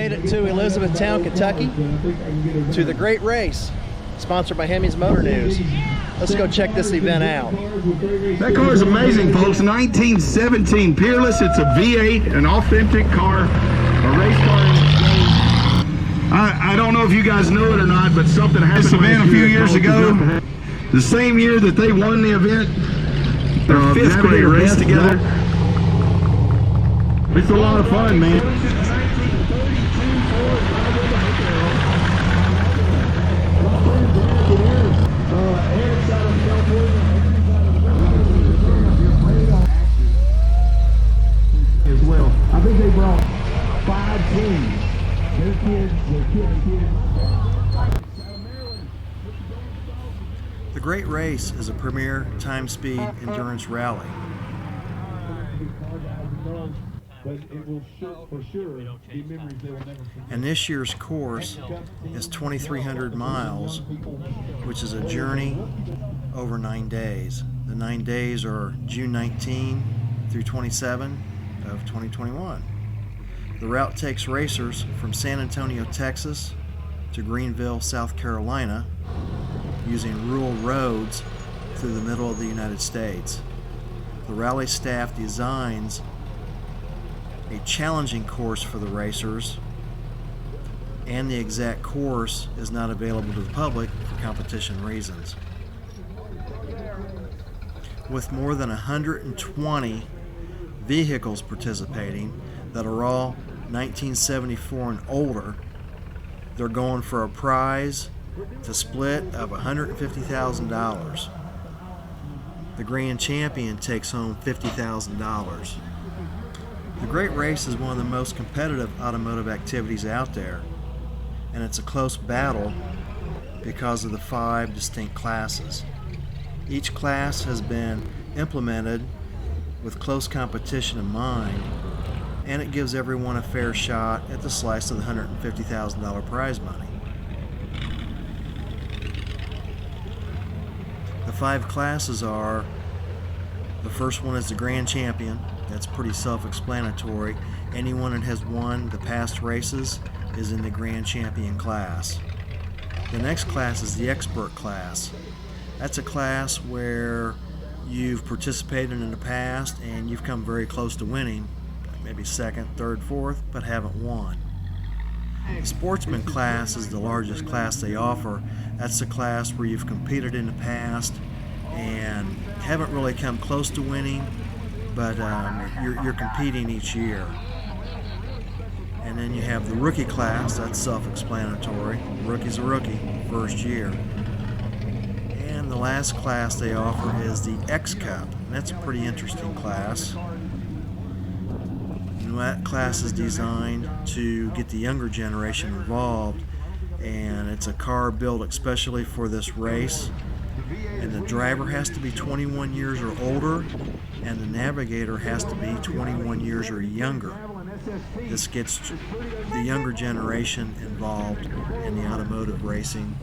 made it to Elizabethtown, Kentucky, to the Great Race, sponsored by Hemmings Motor News. Let's go check this event out. That car is amazing, folks. 1917 Peerless. It's a V8, an authentic car, a race car. I don't know if you guys know it or not, but something happened in Savannah a few years ago. The same year that they won the event, their fifth grade race together. It's a lot of fun, man. As well, I think they brought 5 teams. Their kids. The Great Race is a premier time speed endurance rally. And this year's course is 2,300 miles, which is a journey over 9 days. The 9 days are June 19 through 27 of 2021. The route takes racers from San Antonio, Texas to Greenville, South Carolina, using rural roads through the middle of the United States. The rally staff designs a challenging course for the racers, and the exact course is not available to the public for competition reasons. With more than 120 vehicles participating that are all 1974 and older, they're going for a prize to split of $150,000. The grand champion takes home $50,000. The Great Race is one of the most competitive automotive activities out there, and it's a close battle because of the 5 distinct classes. Each class has been implemented with close competition in mind, and it gives everyone a fair shot at the slice of the $150,000 prize money. The 5 classes are, the first one is the Grand Champion. That's pretty self-explanatory. Anyone that has won the past races is in the Grand Champion class. The next class is the Expert class. That's a class where you've participated in the past and you've come very close to winning, maybe second, third, fourth, but haven't won. The Sportsman class is the largest class they offer. That's the class where you've competed in the past and haven't really come close to winning, but you're competing each year. And then you have the Rookie class. That's self-explanatory. Rookie's a rookie, first year. And the last class they offer is the X Cup. And that's a pretty interesting class. And that class is designed to get the younger generation involved, and it's a car built especially for this race. And the driver has to be 21 years or older, and the navigator has to be 21 years or younger. This gets the younger generation involved in the automotive racing.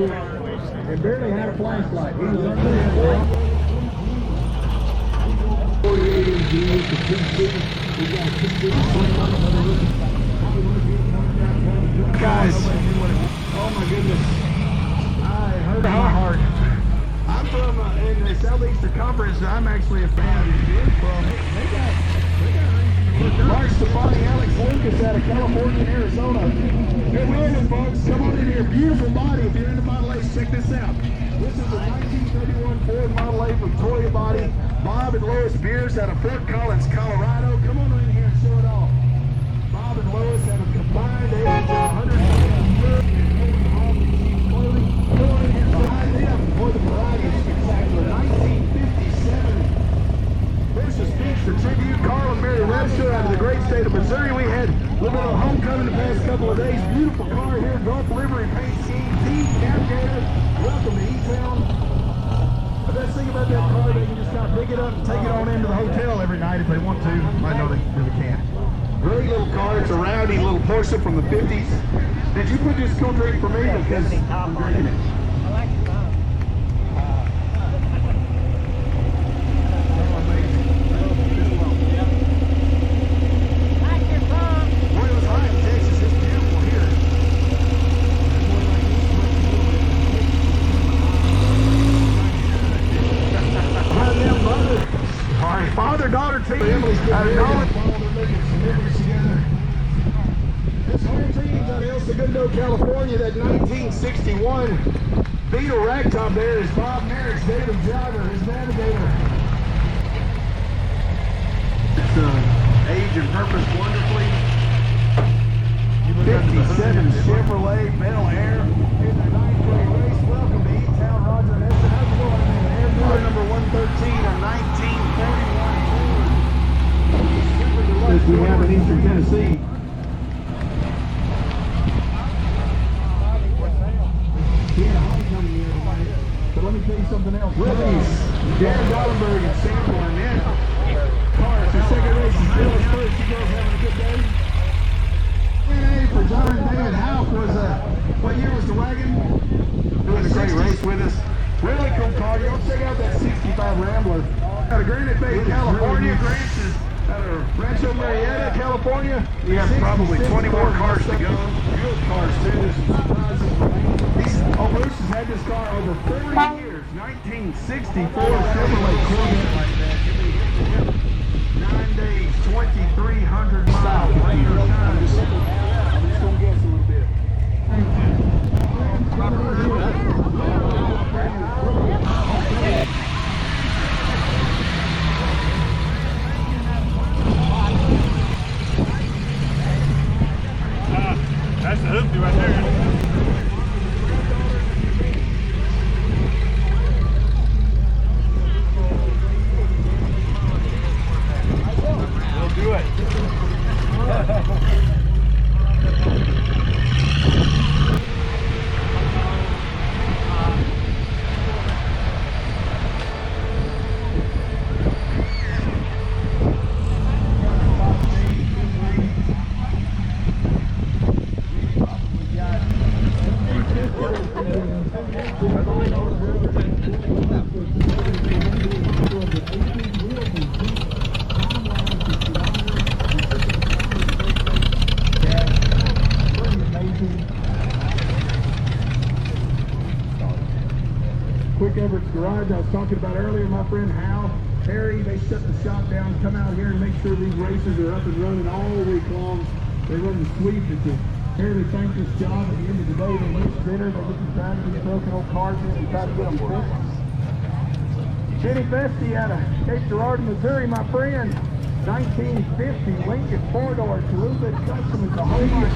and barely had a flashlight. He was under guys, oh my goodness, I hurt my heart. I'm from in the Southeastern Conference. I'm actually a fan from. Mark Stefani, Alex Lucas out of California and Arizona. Good morning, folks. Come on in here. Beautiful body. If you're into Model A's, check this out. This is a 1931 Ford Model A Victoria body. Bob and Lois Beers out of Fort Collins, Colorado. Come on in here and show it off. Bob and Lois have a combined age of 100 years. Come on in here and sign them for the variety spectacular 1957 Porsche Speedster tribute. Carl and Mary Webster out of the great state of Missouri. We had a little bit of homecoming the past couple of days. Beautiful car here, Gulf livery paint scheme, Team Navigator. Welcome to E-Town. The best thing about that car, they can just kind of pick it up and take it on into the hotel every night if they want to. I know they really can't. Great little car. It's a rowdy little Porsche from the 50s. Did you put this cool drink for me? Because I'm drinking it. Father-daughter team. Emily's getting together. This whole team's out of El Segundo, California. That 1961 Beetle ragtop there is Bob Merrick's daily driver, his navigator. It's age and purpose wonderfully. 57 Chevrolet Bel Air in the 9th-grade race. Welcome to E-Town, Roger and Esther. How's it going, man? Air number 113 of 1941. As we have in Eastern Tennessee. But let me tell you something else. Rookies, Darren Goldenberg and Sam Barnett. Cars, the second race is Bill's first. You girls having a good day? NA for John David Houck was what year was the wagon? Doing a great race with us. Really cool car. You don't check out that 65 Rambler. Out of Granite Bay, California. Grants is out of Rancho Marietta, California. We have probably 20 more cars to go. Good cars too. There's some surprises. Bruce has had this car over 40 years. 1964 Chevrolet Corvette like that. 9 days, 2,300 miles. Rain or shine. I'm just gonna guess a little bit. That's the hoopty right there. We'll do it. Quick Everett's Garage I was talking about earlier, my friend Hal, Harry, they shut the shop down, come out here and make sure these races are up and running all week long. They run the sweep. It's a fairly thankless job. At the end of the day, they use bitter, they get them trying to get broken old cars in and try to get them fixed. Jenny Festi out of Cape Girardeau, Missouri, my friend. 1950 Lincoln 4-door Chalupa Custom is the whole lot.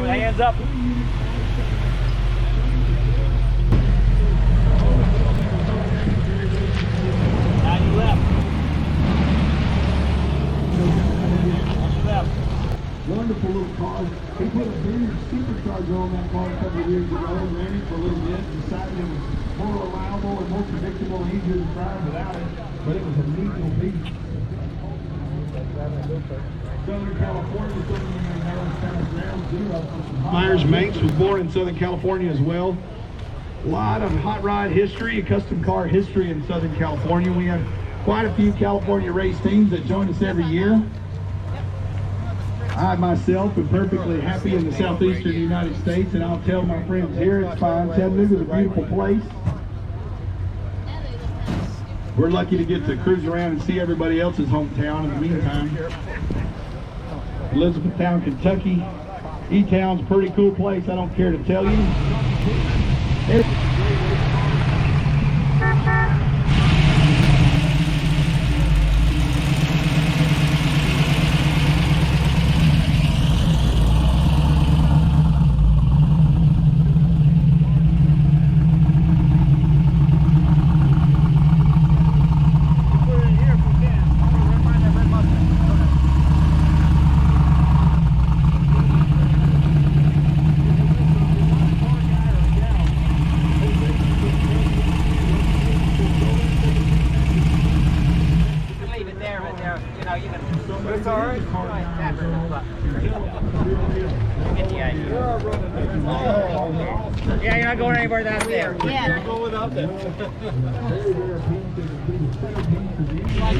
Hands up. 90 left. Wonderful little car. He put a big supercharger on that car a couple of years ago, ran it for a little bit, decided it was more reliable and more predictable and easier to drive without it, but it was a neat little beast. Southern California, Myers Manx was born in Southern California as well. a lot of hot rod history and custom car history in Southern California. We have quite a few California race teams that join us every year. I myself am perfectly happy in the southeastern United States, and I'll tell my friends here it's fine. Chattanooga is a beautiful place. We're lucky to get to cruise around and see everybody else's hometown in the meantime. Elizabethtown, Kentucky. E-Town's a pretty cool place, I don't care to tell you. It's all right. Yeah, you're not going anywhere down there. Yeah. Go without that. Like,